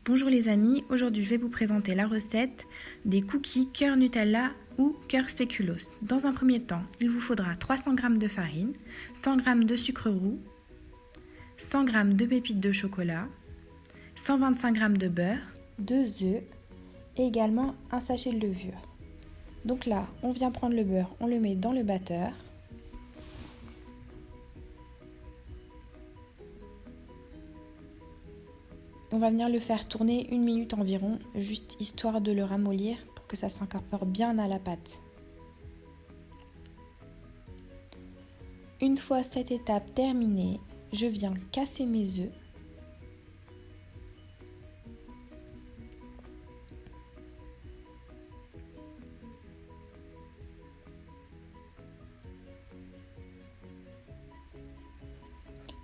Bonjour les amis, aujourd'hui je vais vous présenter la recette des cookies cœur Nutella ou cœur spéculoos. Dans un premier temps, il vous faudra 300 g de farine, 100 g de sucre roux, 100 g de pépites de chocolat, 125 g de beurre, 2 œufs et également un sachet de levure. Donc là, on vient prendre le beurre, on le met dans le batteur. On va venir le faire tourner 1 minute environ, juste histoire de le ramollir pour que ça s'incorpore bien à la pâte. Une fois cette étape terminée, je viens casser mes œufs.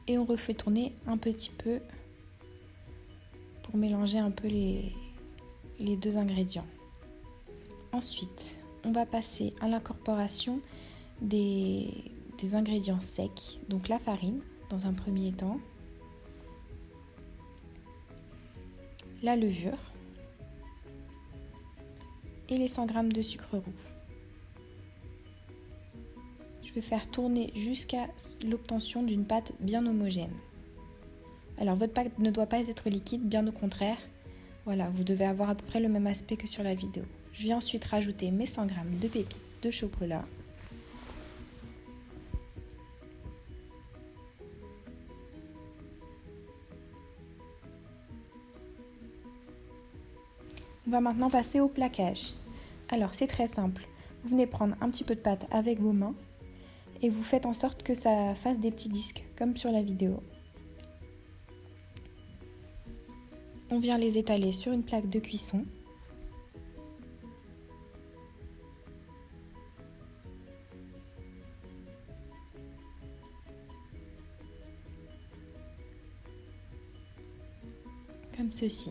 Et on refait tourner un petit peu pour mélanger un peu les deux ingrédients. Ensuite, on va passer à l'incorporation des ingrédients secs, donc la farine dans un premier temps, la levure et les 100 g de sucre roux. Je vais faire tourner jusqu'à l'obtention d'une pâte bien homogène. Alors votre pâte ne doit pas être liquide, bien au contraire. Voilà, vous devez avoir à peu près le même aspect que sur la vidéo. Je vais ensuite rajouter mes 100 g de pépites de chocolat. On va maintenant passer au plaquage. Alors c'est très simple. Vous venez prendre un petit peu de pâte avec vos mains et vous faites en sorte que ça fasse des petits disques, comme sur la vidéo. On vient les étaler sur une plaque de cuisson. Comme ceci.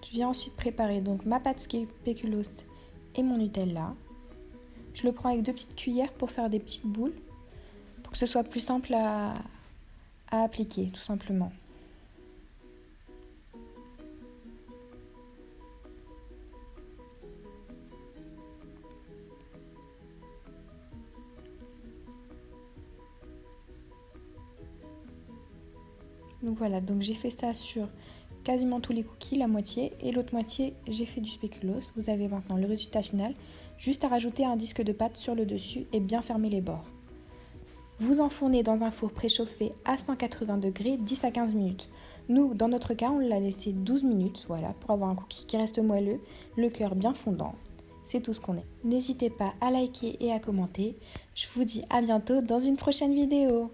Je viens ensuite préparer donc ma pâte spéculoos et mon Nutella. Je le prends avec 2 petites cuillères pour faire des petites boules, pour que ce soit plus simple à appliquer, tout simplement. Donc voilà, donc j'ai fait ça sur quasiment tous les cookies, la moitié, et l'autre moitié j'ai fait du spéculoos. Vous avez maintenant le résultat final, juste à rajouter un disque de pâte sur le dessus et bien fermer les bords. Vous enfournez dans un four préchauffé à 180 degrés 10 à 15 minutes. Nous, dans notre cas, on l'a laissé 12 minutes, voilà, pour avoir un cookie qui reste moelleux, le cœur bien fondant. C'est tout ce qu'on est. N'hésitez pas à liker et à commenter. Je vous dis à bientôt dans une prochaine vidéo.